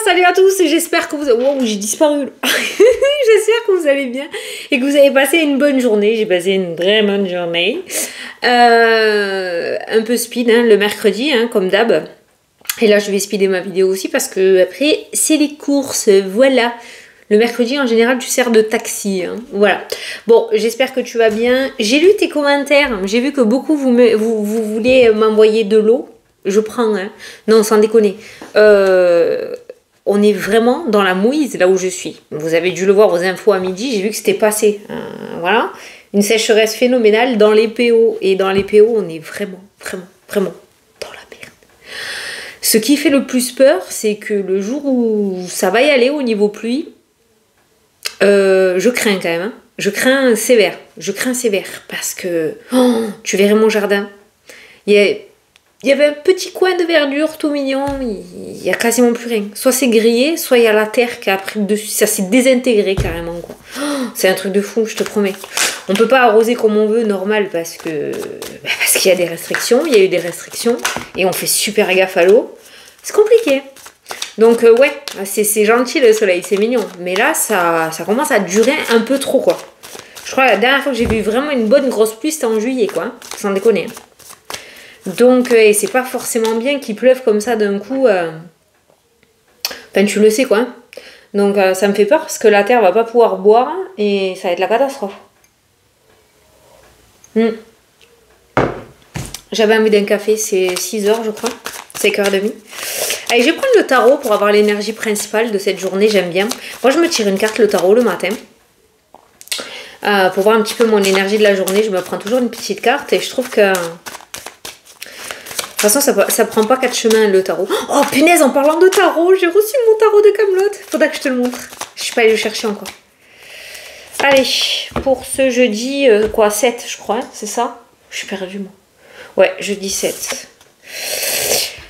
salut à tous, j'espère que vous... Wow, j'ai disparu. J'espère que vous allez bien et que vous avez passé une bonne journée. J'ai passé une très bonne journée. Un peu speed, hein, le mercredi, hein, comme d'hab. Et là, je vais speeder ma vidéo aussi parce que après, c'est les courses, voilà. Le mercredi, en général, tu sers de taxi. Hein. Voilà. Bon, j'espère que tu vas bien. J'ai lu tes commentaires. J'ai vu que beaucoup, vous voulez m'envoyer de l'eau. Je prends, hein. Non, sans déconner. On est vraiment dans la mouise, là où je suis. Vous avez dû le voir aux infos à midi. J'ai vu que c'était passé. Voilà. Une sécheresse phénoménale dans les PO. Et dans les PO, on est vraiment dans la merde. Ce qui fait le plus peur, c'est que le jour où ça va y aller au niveau pluie, je crains quand même. Hein. Je crains sévère. Parce que tu verrais mon jardin. Il y avait un petit coin de verdure tout mignon. Il n'y a quasiment plus rien. Soit c'est grillé, soit il y a la terre qui a pris dessus. Ça s'est désintégré carrément. Quoi. C'est un truc de fou, je te promets. On peut pas arroser comme on veut, normal, parce qu'il y a des restrictions. Il y a eu des restrictions. Et on fait super gaffe à l'eau. C'est compliqué. Donc ouais, c'est gentil le soleil, c'est mignon. Mais là, ça commence à durer un peu trop, quoi. Je crois que la dernière fois que j'ai vu vraiment une bonne grosse pluie, c'était en juillet, quoi. Sans déconner. Donc, et c'est pas forcément bien qu'il pleuve comme ça d'un coup. Enfin, tu le sais, quoi. Donc, ça me fait peur parce que la terre va pas pouvoir boire et ça va être la catastrophe. J'avais envie d'un café, c'est 6h, je crois. 5h30. Allez, je vais prendre le tarot pour avoir l'énergie principale de cette journée, j'aime bien. Moi, je me tire une carte le tarot le matin. Pour voir un petit peu mon énergie de la journée, je me prends toujours une petite carte et je trouve que... De toute façon, ça prend pas 4 chemins le tarot. Oh punaise, en parlant de tarot, j'ai reçu mon tarot de Camelot. Faudra que je te le montre. Je suis pas allée le chercher encore. Allez, pour ce jeudi, 7 je crois, c'est ça? Je suis perdue moi. Ouais, jeudi 7.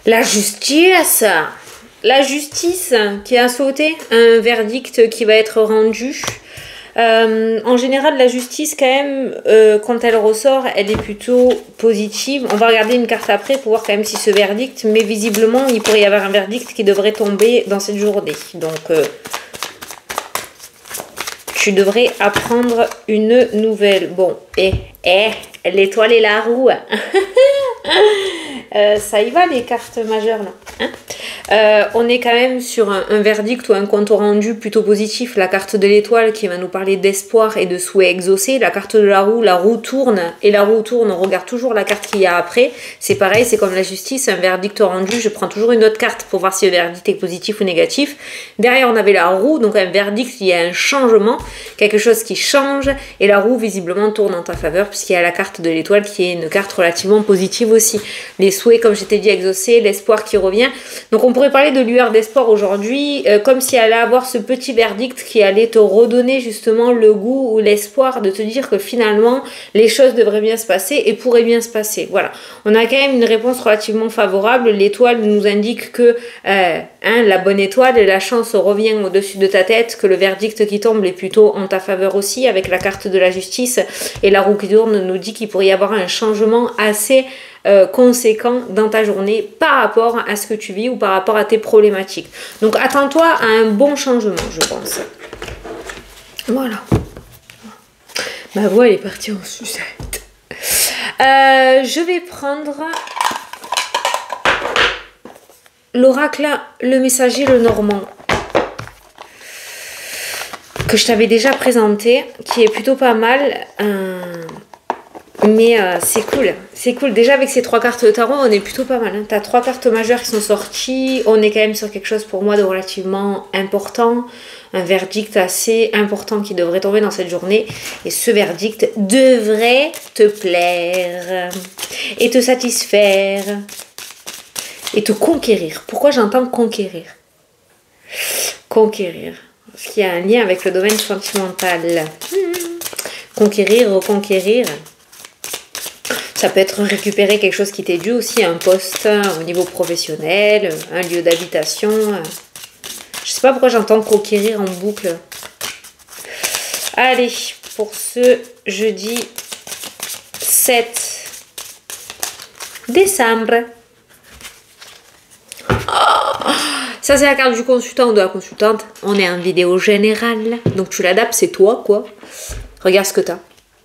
La justice qui a sauté, un verdict qui va être rendu. En général, la justice, quand même, quand elle ressort, elle est plutôt positive. On va regarder une carte après pour voir quand même si ce verdict, mais visiblement, il pourrait y avoir un verdict qui devrait tomber dans cette journée. Donc, tu devrais apprendre une nouvelle. Bon, l'étoile et la roue. Ça y va les cartes majeures là. Hein, on est quand même sur un verdict ou un compte rendu plutôt positif. La carte de l'étoile qui va nous parler d'espoir et de souhait exaucé. La carte de la roue tourne et la roue tourne. On regarde toujours la carte qu'il y a après. C'est pareil, c'est comme la justice, un verdict rendu. Je prends toujours une autre carte pour voir si le verdict est positif ou négatif. Derrière on avait la roue, donc un verdict, il y a un changement, quelque chose qui change et la roue visiblement tourne en ta faveur puisqu'il y a la carte de l'étoile qui est une carte relativement positive aussi. Les souhaits, comme je t'ai dit, exaucés, l'espoir qui revient. Donc on pourrait parler de lueur d'espoir aujourd'hui, comme si elle allait avoir ce petit verdict qui allait te redonner justement le goût ou l'espoir de te dire que finalement les choses devraient bien se passer et pourraient bien se passer. Voilà, on a quand même une réponse relativement favorable. L'étoile nous indique que la bonne étoile, la chance revient au-dessus de ta tête, que le verdict qui tombe est plutôt en ta faveur aussi, avec la carte de la justice et la roue qui tourne nous dit qu'il pourrait y avoir un changement assez conséquent dans ta journée par rapport à ce que tu vis ou par rapport à tes problématiques. Donc attends-toi à un bon changement, je pense. Voilà. Ma voix elle est partie en sucette. Je vais prendre l'oracle, le messager, le normand, que je t'avais déjà présenté, qui est plutôt pas mal. Mais c'est cool. Déjà avec ces 3 cartes de tarot, on est plutôt pas mal. Hein. Tu as 3 cartes majeures qui sont sorties. On est quand même sur quelque chose pour moi de relativement important. Un verdict assez important qui devrait tomber dans cette journée. Et ce verdict devrait te plaire. Et te satisfaire. Et te conquérir. Pourquoi j'entends conquérir? Conquérir. Parce qu'il y a un lien avec le domaine sentimental. Conquérir, reconquérir. Ça peut être récupérer quelque chose qui t'est dû aussi, un poste au niveau professionnel, un lieu d'habitation. Je sais pas pourquoi j'entends conquérir en boucle. Allez, pour ce jeudi 7 décembre. Oh, Ça, c'est la carte du consultant ou de la consultante. On est en vidéo générale. Donc, tu l'adaptes, c'est toi, quoi. Regarde ce que t'as.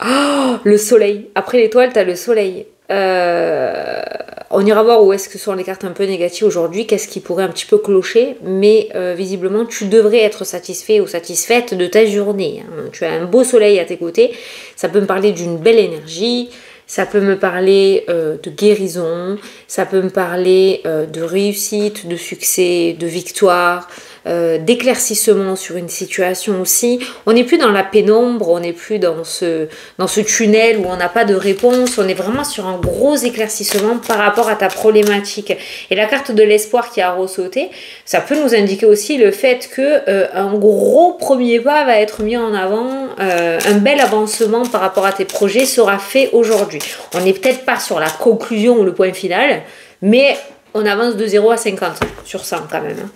Oh, le soleil. Après l'étoile, t'as le soleil. On ira voir où est-ce que sont les cartes un peu négatives aujourd'hui, qu'est-ce qui pourrait un petit peu clocher, mais visiblement tu devrais être satisfait ou satisfaite de ta journée. Hein. Tu as un beau soleil à tes côtés, ça peut me parler d'une belle énergie, ça peut me parler de guérison, ça peut me parler de réussite, de succès, de victoire, d'éclaircissement sur une situation aussi. On n'est plus dans la pénombre, on n'est plus dans ce tunnel où on n'a pas de réponse, on est vraiment sur un gros éclaircissement par rapport à ta problématique. Et la carte de l'espoir qui a ressauté, ça peut nous indiquer aussi le fait que un gros premier pas va être mis en avant, un bel avancement par rapport à tes projets sera fait aujourd'hui. On n'est peut-être pas sur la conclusion ou le point final, mais on avance de 0 à 50 sur 100 quand même. Hein.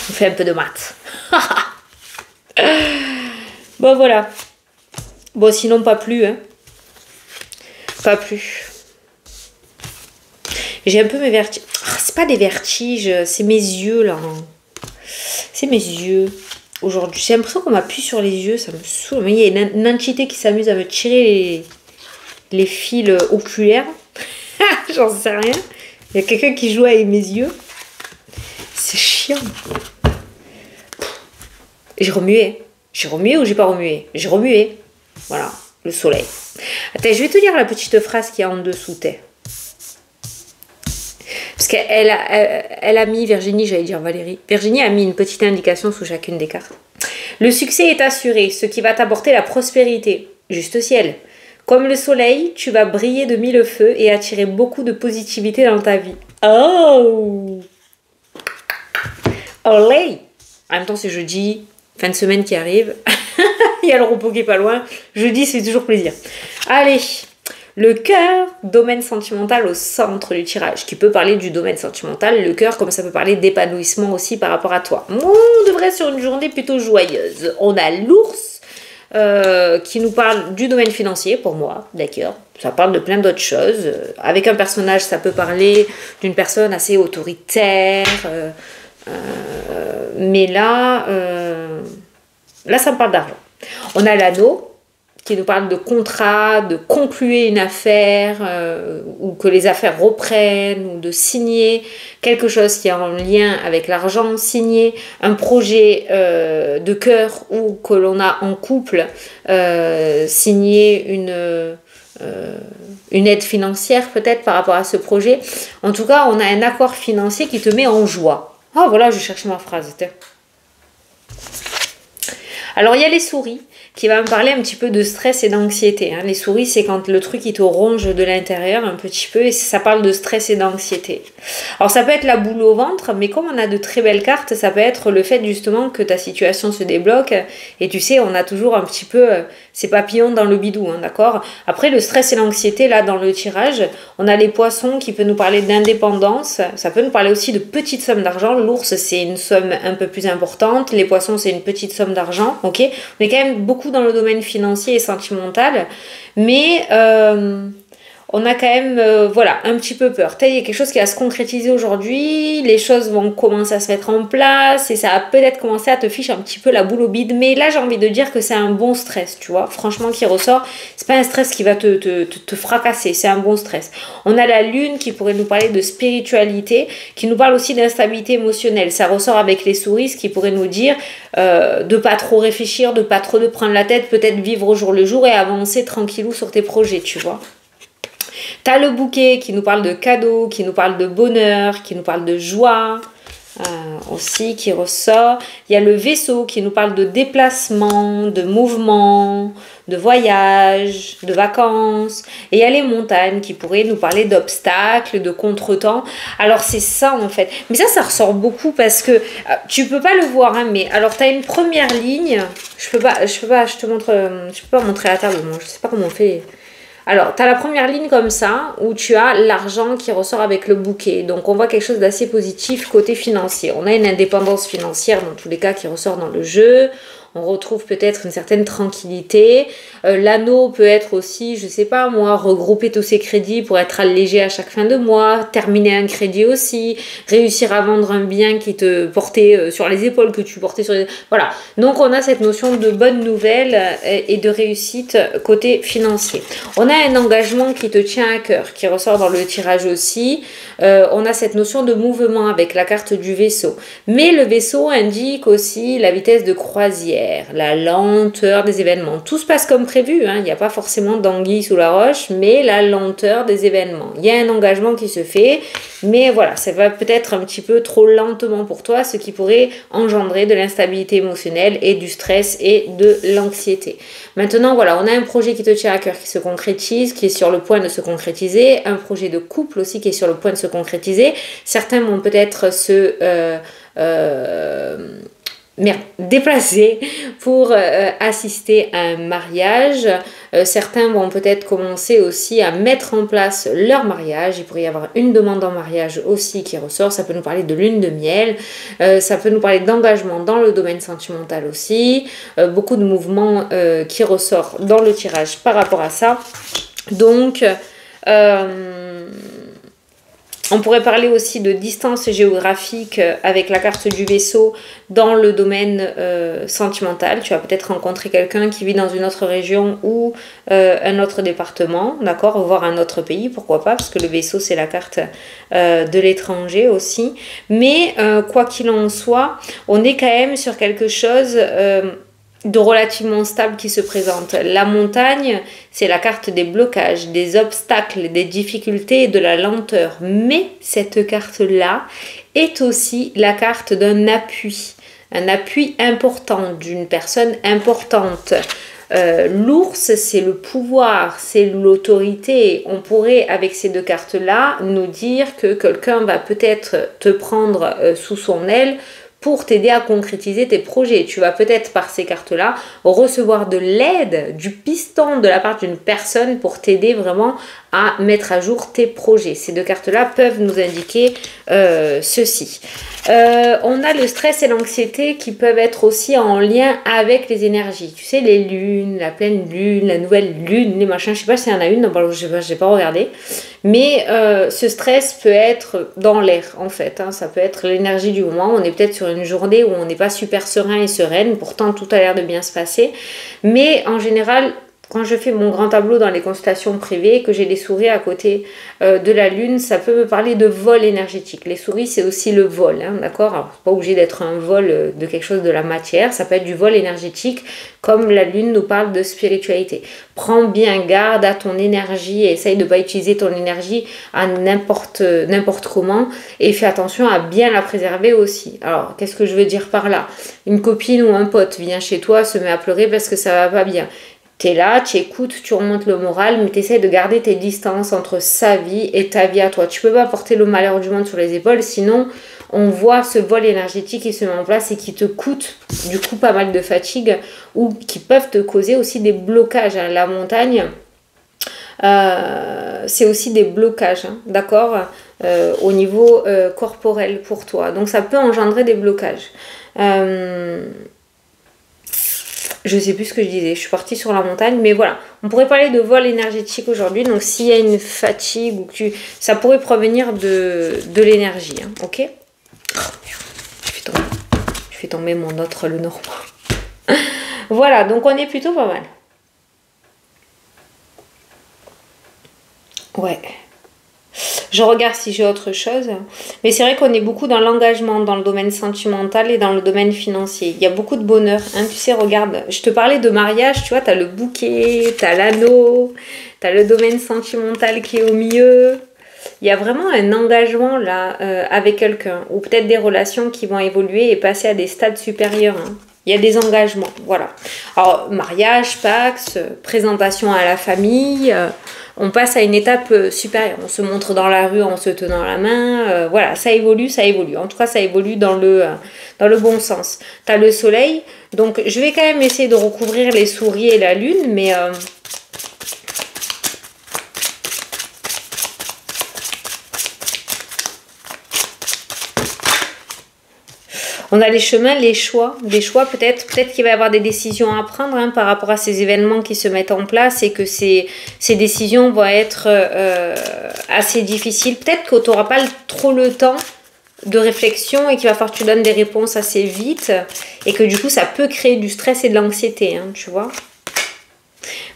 On fait un peu de maths. Bon, voilà. Bon, sinon, pas plus. Hein. Pas plus. J'ai un peu mes vertiges. Oh, c'est pas des vertiges, c'est mes yeux, là. C'est mes yeux. Aujourd'hui, j'ai l'impression qu'on m'appuie sur les yeux, ça me saoule. Mais il y a une entité qui s'amuse à me tirer les fils oculaires. J'en sais rien. Il y a quelqu'un qui joue avec mes yeux. C'est chiant. J'ai remué. J'ai remué ou j'ai pas remué? J'ai remué. Voilà, le soleil. Attends, je vais te lire la petite phrase qu'il y a en dessous. Parce qu'elle a mis, Virginie, j'allais dire Valérie, Virginie a mis une petite indication sous chacune des cartes. Le succès est assuré, ce qui va t'apporter la prospérité. Juste ciel. Comme le soleil, tu vas briller de mille feux et attirer beaucoup de positivité dans ta vie. Oh! Olé! En même temps, c'est jeudi, fin de semaine qui arrive. Il y a le repos qui est pas loin. Jeudi, c'est toujours plaisir. Allez, le cœur, domaine sentimental au centre du tirage, qui peut parler du domaine sentimental. Le cœur, comme ça peut parler d'épanouissement aussi par rapport à toi. On devrait être sur une journée plutôt joyeuse. On a l'ours qui nous parle du domaine financier, pour moi, d'accord. Ça parle de plein d'autres choses. Avec un personnage, ça peut parler d'une personne assez autoritaire. Mais là, ça me parle d'argent. On a l'anneau qui nous parle de contrat, de conclure une affaire, ou que les affaires reprennent, ou de signer quelque chose qui est en lien avec l'argent, signer un projet de cœur ou que l'on a en couple, signer une aide financière peut-être par rapport à ce projet. En tout cas, on a un accord financier qui te met en joie. Ah voilà, je cherche ma phrase. Alors, il y a les souris qui va me parler un petit peu de stress et d'anxiété. Hein. Les souris, c'est quand le truc, il te ronge de l'intérieur un petit peu et ça parle de stress et d'anxiété. Alors, ça peut être la boule au ventre, mais comme on a de très belles cartes, ça peut être le fait justement que ta situation se débloque. Et tu sais, on a toujours un petit peu ces papillons dans le bidou, hein, d'accord? Après, le stress et l'anxiété, là, dans le tirage, on a les poissons qui peuvent nous parler d'indépendance. Ça peut nous parler aussi de petites sommes d'argent. L'ours, c'est une somme un peu plus importante. Les poissons, c'est une petite somme d'argent. Ok, on est quand même beaucoup dans le domaine financier et sentimental, mais on a quand même voilà, un petit peu peur. Il y a quelque chose qui va se concrétiser aujourd'hui, les choses vont commencer à se mettre en place et ça va peut-être commencer à te ficher un petit peu la boule au bide, mais là j'ai envie de dire que c'est un bon stress, tu vois, franchement qui ressort, c'est pas un stress qui va te fracasser, c'est un bon stress. On a la lune qui pourrait nous parler de spiritualité, qui nous parle aussi d'instabilité émotionnelle, ça ressort avec les souris, ce qui pourrait nous dire de pas trop réfléchir, de pas trop de prendre la tête, peut-être vivre au jour le jour et avancer tranquillou sur tes projets, tu vois. T'as le bouquet qui nous parle de cadeaux, qui nous parle de bonheur, qui nous parle de joie aussi, qui ressort. Il y a le vaisseau qui nous parle de déplacement, de mouvement, de voyage, de vacances. Et il y a les montagnes qui pourraient nous parler d'obstacles, de contretemps. Alors c'est ça en fait. Mais ça ressort beaucoup parce que tu peux pas le voir, hein, mais alors tu as une première ligne. Je peux pas montrer la table. Moi, je sais pas comment on fait. Alors, tu as la première ligne comme ça, où tu as l'argent qui ressort avec le bouquet. Donc, on voit quelque chose d'assez positif côté financier. On a une indépendance financière, dans tous les cas, qui ressort dans le jeu. on retrouve peut-être une certaine tranquillité. L'anneau peut être aussi, je sais pas moi, regrouper tous ses crédits pour être allégé à chaque fin de mois, terminer un crédit aussi, réussir à vendre un bien qui te portait sur les épaules, que tu portais sur les... Voilà, donc on a cette notion de bonne nouvelle et de réussite côté financier. On a un engagement qui te tient à cœur, qui ressort dans le tirage aussi. On a cette notion de mouvement avec la carte du vaisseau. Mais le vaisseau indique aussi la vitesse de croisière, la lenteur des événements. Tout se passe comme prévu, hein. Il n'y a pas forcément d'anguille sous la roche, mais la lenteur des événements. Il y a un engagement qui se fait, mais voilà, ça va peut-être un petit peu trop lentement pour toi, ce qui pourrait engendrer de l'instabilité émotionnelle et du stress et de l'anxiété. Maintenant, voilà, on a un projet qui te tient à cœur, qui se concrétise, qui est sur le point de se concrétiser, un projet de couple aussi qui est sur le point de se concrétiser. Certains vont peut-être se déplacer pour assister à un mariage. Certains vont peut-être commencer aussi à mettre en place leur mariage. Il pourrait y avoir une demande en mariage aussi qui ressort. Ça peut nous parler de lune de miel. Ça peut nous parler d'engagement dans le domaine sentimental aussi. Beaucoup de mouvements qui ressortent dans le tirage par rapport à ça. Donc, on pourrait parler aussi de distance géographique avec la carte du vaisseau dans le domaine sentimental. Tu vas peut-être rencontrer quelqu'un qui vit dans une autre région ou un autre département, d'accord, voire un autre pays, pourquoi pas, parce que le vaisseau c'est la carte de l'étranger aussi. Mais quoi qu'il en soit, on est quand même sur quelque chose de relativement stable qui se présente. La montagne, c'est la carte des blocages, des obstacles, des difficultés et de la lenteur. Mais cette carte-là est aussi la carte d'un appui. Un appui important, d'une personne importante. L'ours, c'est le pouvoir, c'est l'autorité. On pourrait, avec ces deux cartes-là, nous dire que quelqu'un va peut-être te prendre sous son aile pour t'aider à concrétiser tes projets. Tu vas peut-être par ces cartes-là recevoir de l'aide, du piston de la part d'une personne pour t'aider vraiment à mettre à jour tes projets. Ces deux cartes-là peuvent nous indiquer ceci. On a le stress et l'anxiété qui peuvent être aussi en lien avec les énergies. Tu sais, les lunes, la pleine lune, la nouvelle lune, les machins, je sais pas s'il y en a une, je n'ai pas regardé. Mais ce stress peut être dans l'air en fait, hein. Ça peut être l'énergie du moment. On est peut-être sur une journée où on n'est pas super serein et sereine, pourtant tout a l'air de bien se passer. Mais en général, quand je fais mon grand tableau dans les consultations privées, que j'ai des souris à côté de la lune, ça peut me parler de vol énergétique. Les souris, c'est aussi le vol, hein, d'accord? Alors, c'est pas obligé d'être un vol de quelque chose de la matière, ça peut être du vol énergétique, comme la lune nous parle de spiritualité. Prends bien garde à ton énergie et essaye de ne pas utiliser ton énergie à n'importe comment et fais attention à bien la préserver aussi. Alors, qu'est-ce que je veux dire par là? Une copine ou un pote vient chez toi, se met à pleurer parce que ça va pas bien. Tu es là, tu écoutes, tu remontes le moral, mais tu essaies de garder tes distances entre sa vie et ta vie à toi. Tu peux pas porter le malheur du monde sur les épaules, sinon on voit ce vol énergétique qui se met en place et qui te coûte du coup pas mal de fatigue ou qui peuvent te causer aussi des blocages. La montagne, c'est aussi des blocages, hein, d'accord, au niveau corporel pour toi. Donc ça peut engendrer des blocages. Je sais plus ce que je disais, je suis partie sur la montagne, mais voilà, on pourrait parler de vol énergétique aujourd'hui, donc s'il y a une fatigue ou que ça pourrait provenir de l'énergie, hein, ok? Oh, merde, je fais tomber mon autre le normand. Voilà, donc on est plutôt pas mal. Ouais. Je regarde si j'ai autre chose. Mais c'est vrai qu'on est beaucoup dans l'engagement, dans le domaine sentimental et dans le domaine financier. Il y a beaucoup de bonheur. Hein. Tu sais, regarde, je te parlais de mariage, tu vois, tu as le bouquet, tu as l'anneau, tu as le domaine sentimental qui est au milieu. Il y a vraiment un engagement là avec quelqu'un. Ou peut-être des relations qui vont évoluer et passer à des stades supérieurs. Hein. Il y a des engagements, voilà. Alors, mariage, Pax, présentation à la famille, on passe à une étape supérieure. On se montre dans la rue en se tenant la main, voilà, ça évolue, ça évolue. En tout cas, ça évolue dans le bon sens. Tu as le soleil, donc je vais quand même essayer de recouvrir les souris et la lune, mais... On a les chemins, les choix. Des choix, peut-être qu'il va y avoir des décisions à prendre hein, par rapport à ces événements qui se mettent en place et que ces décisions vont être assez difficiles. Peut-être que tu n'auras pas trop le temps de réflexion et qu'il va falloir que tu donnes des réponses assez vite et que du coup, ça peut créer du stress et de l'anxiété, hein, tu vois.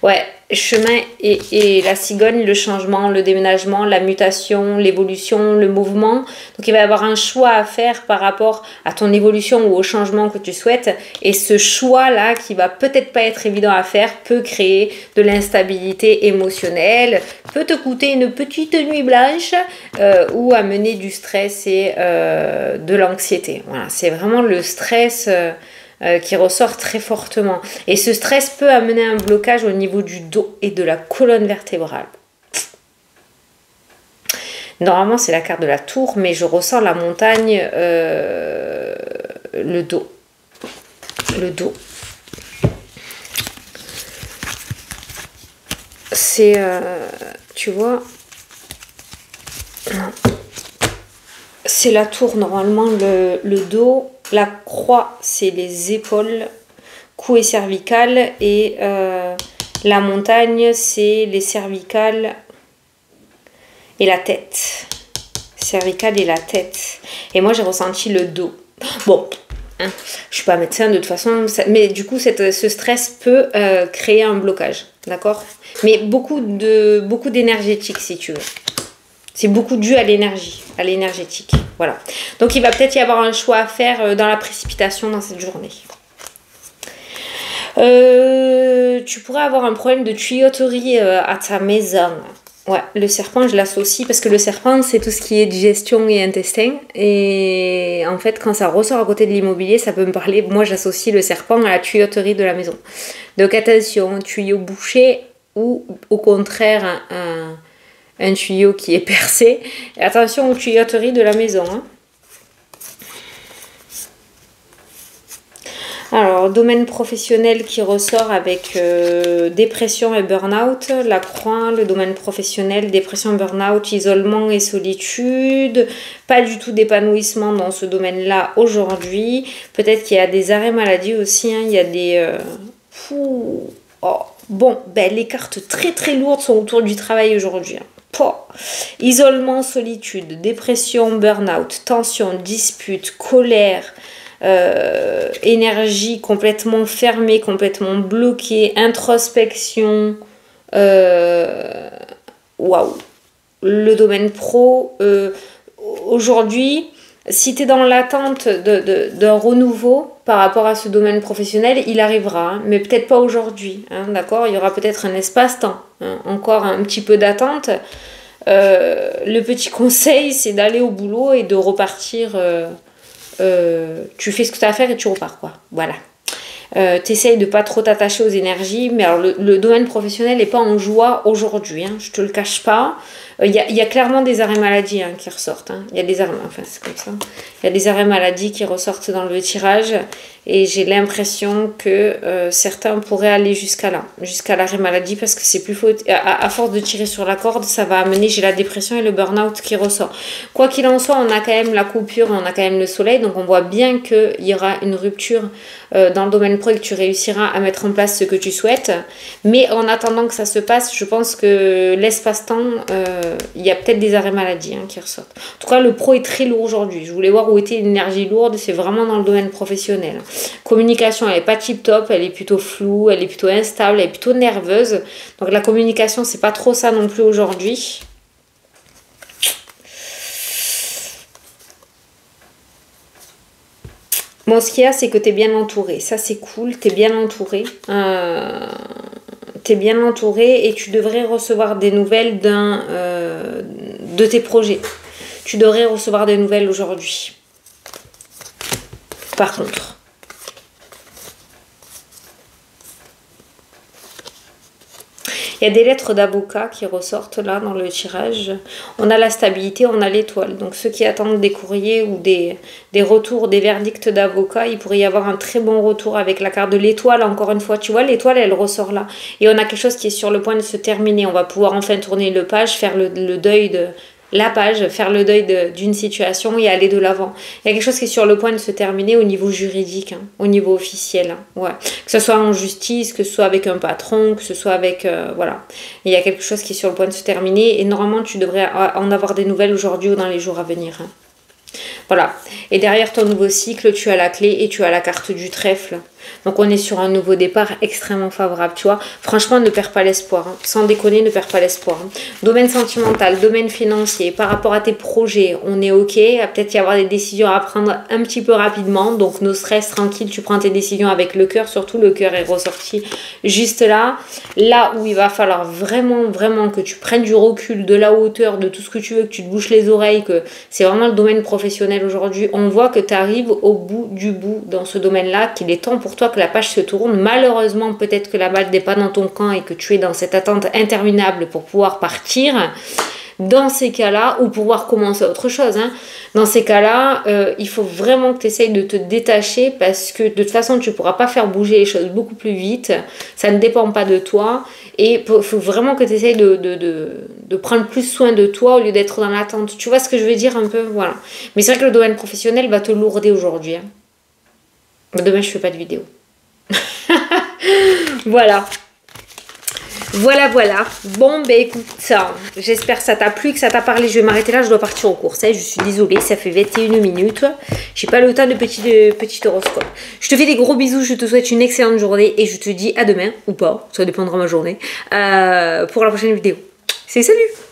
Ouais, chemin et la cigogne, le changement, le déménagement, la mutation, l'évolution, le mouvement. Donc il va y avoir un choix à faire par rapport à ton évolution ou au changement que tu souhaites. Et ce choix-là, qui va peut-être pas être évident à faire, peut créer de l'instabilité émotionnelle, peut te coûter une petite nuit blanche ou amener du stress et de l'anxiété. Voilà, c'est vraiment le stress... qui ressort très fortement. Et ce stress peut amener un blocage au niveau du dos et de la colonne vertébrale. Normalement, c'est la carte de la tour, mais je ressens la montagne, le dos. Le dos. C'est, tu vois, c'est la tour, normalement, le dos. La croix, c'est les épaules, cou et cervicales. Et la montagne, c'est les cervicales et la tête. Cervicales et la tête. Et moi, j'ai ressenti le dos. Bon, hein, je suis pas médecin de toute façon. Mais du coup, ce stress peut créer un blocage. D'accord? Mais beaucoup d'énergétique, si tu veux. C'est beaucoup dû à l'énergie, à l'énergétique. Voilà. Donc, il va peut-être y avoir un choix à faire dans la précipitation dans cette journée. Tu pourrais avoir un problème de tuyauterie à ta maison. Ouais, le serpent, je l'associe parce que le serpent, c'est tout ce qui est digestion et intestin. Et en fait, quand ça ressort à côté de l'immobilier, ça peut me parler. Moi, j'associe le serpent à la tuyauterie de la maison. Donc, attention, tuyau bouché ou au contraire, un tuyau qui est percé. Et attention aux tuyauteries de la maison. Hein. Alors, domaine professionnel qui ressort avec dépression et burn-out. La croix, le domaine professionnel, dépression, burn-out, isolement et solitude. Pas du tout d'épanouissement dans ce domaine-là aujourd'hui. Peut-être qu'il y a des arrêts maladie aussi. Hein. Il y a des... Bon, ben, les cartes très très lourdes sont autour du travail aujourd'hui. Hein. Isolement, solitude, dépression, burn-out, tension, dispute, colère, énergie complètement fermée, complètement bloquée, introspection, waouh. Le domaine pro, aujourd'hui, si tu es dans l'attente d'un renouveau par rapport à ce domaine professionnel, il arrivera, hein, mais peut-être pas aujourd'hui, hein, d'accord? Il y aura peut-être un espace-temps, hein, encore un petit peu d'attente. Le petit conseil, c'est d'aller au boulot et de repartir. Tu fais ce que tu as à faire et tu repars, quoi. Voilà. T'essayes de pas trop t'attacher aux énergies, mais alors le domaine professionnel n'est pas en joie aujourd'hui, hein, je te le cache pas. Il y a clairement des arrêts maladie hein, qui ressortent. Il y a des arrêts, enfin c'est comme ça. Il y a des arrêts maladie qui ressortent dans le tirage et j'ai l'impression que certains pourraient aller jusqu'à l'arrêt maladie parce que c'est plus faux. À force de tirer sur la corde, ça va amener, j'ai la dépression et le burn-out qui ressort. Quoi qu'il en soit, on a quand même la coupure, on a quand même le soleil, donc on voit bien qu'il y aura une rupture dans le domaine pro et que tu réussiras à mettre en place ce que tu souhaites. Mais en attendant que ça se passe, je pense que l'espace-temps, il y a peut-être des arrêts maladie hein, qui ressortent. En tout cas, le pro est très lourd aujourd'hui. Je voulais voir où était l'énergie lourde, c'est vraiment dans le domaine professionnel. Communication, elle n'est pas tip-top, elle est plutôt floue, elle est plutôt instable, elle est plutôt nerveuse. Donc la communication, c'est pas trop ça non plus aujourd'hui. Bon, ce qu'il y a, c'est que tu es bien entouré. Ça, c'est cool. Tu es bien entouré. Tu es bien entouré et tu devrais recevoir des nouvelles de tes projets. Tu devrais recevoir des nouvelles aujourd'hui. Par contre. Il y a des lettres d'avocat qui ressortent là dans le tirage. On a la stabilité, on a l'étoile. Donc ceux qui attendent des courriers ou des retours, des verdicts d'avocat, il pourrait y avoir un très bon retour avec la carte de l'étoile. Encore une fois, tu vois, l'étoile, elle ressort là. Et on a quelque chose qui est sur le point de se terminer. On va pouvoir enfin tourner le page, faire le deuil la page, faire le deuil d'une situation et aller de l'avant. Il y a quelque chose qui est sur le point de se terminer au niveau juridique, hein, au niveau officiel. Hein, ouais. Que ce soit en justice, que ce soit avec un patron, que ce soit avec... voilà. Il y a quelque chose qui est sur le point de se terminer et normalement tu devrais en avoir des nouvelles aujourd'hui ou dans les jours à venir. Hein. Voilà. Et derrière ton nouveau cycle, tu as la clé et tu as la carte du trèfle. Donc on est sur un nouveau départ extrêmement favorable, tu vois. Franchement, ne perds pas l'espoir. Hein. Sans déconner, ne perds pas l'espoir. Hein. Domaine sentimental, domaine financier, par rapport à tes projets, on est OK. Il va peut-être y avoir des décisions à prendre un petit peu rapidement. Donc no stress, tranquille, tu prends tes décisions avec le cœur. Surtout, le cœur est ressorti juste là. Là où il va falloir vraiment, vraiment que tu prennes du recul, de la hauteur, de tout ce que tu veux, que tu te bouches les oreilles, que c'est vraiment le domaine professionnel aujourd'hui. On voit que tu arrives au bout du bout dans ce domaine-là, qu'il est temps pour toi que la page se tourne. Malheureusement, peut-être que la balle n'est pas dans ton camp et que tu es dans cette attente interminable pour pouvoir partir. Dans ces cas-là, ou pouvoir commencer autre chose, hein. Dans ces cas-là, il faut vraiment que tu essayes de te détacher parce que de toute façon, tu ne pourras pas faire bouger les choses beaucoup plus vite. Ça ne dépend pas de toi. Et il faut vraiment que tu essayes de prendre plus soin de toi au lieu d'être dans l'attente. Tu vois ce que je veux dire un peu? Voilà. Mais c'est vrai que le domaine professionnel va te lourder aujourd'hui. Hein. Demain, je ne fais pas de vidéo. Voilà. Voilà. Bon, ben écoute, j'espère que ça t'a plu, que ça t'a parlé. Je vais m'arrêter là, je dois partir aux courses. Je suis désolée, ça fait 21 minutes. J'ai pas le temps de petit horoscope. Je te fais des gros bisous, je te souhaite une excellente journée et je te dis à demain, ou pas, ça dépendra de ma journée, pour la prochaine vidéo. Salut!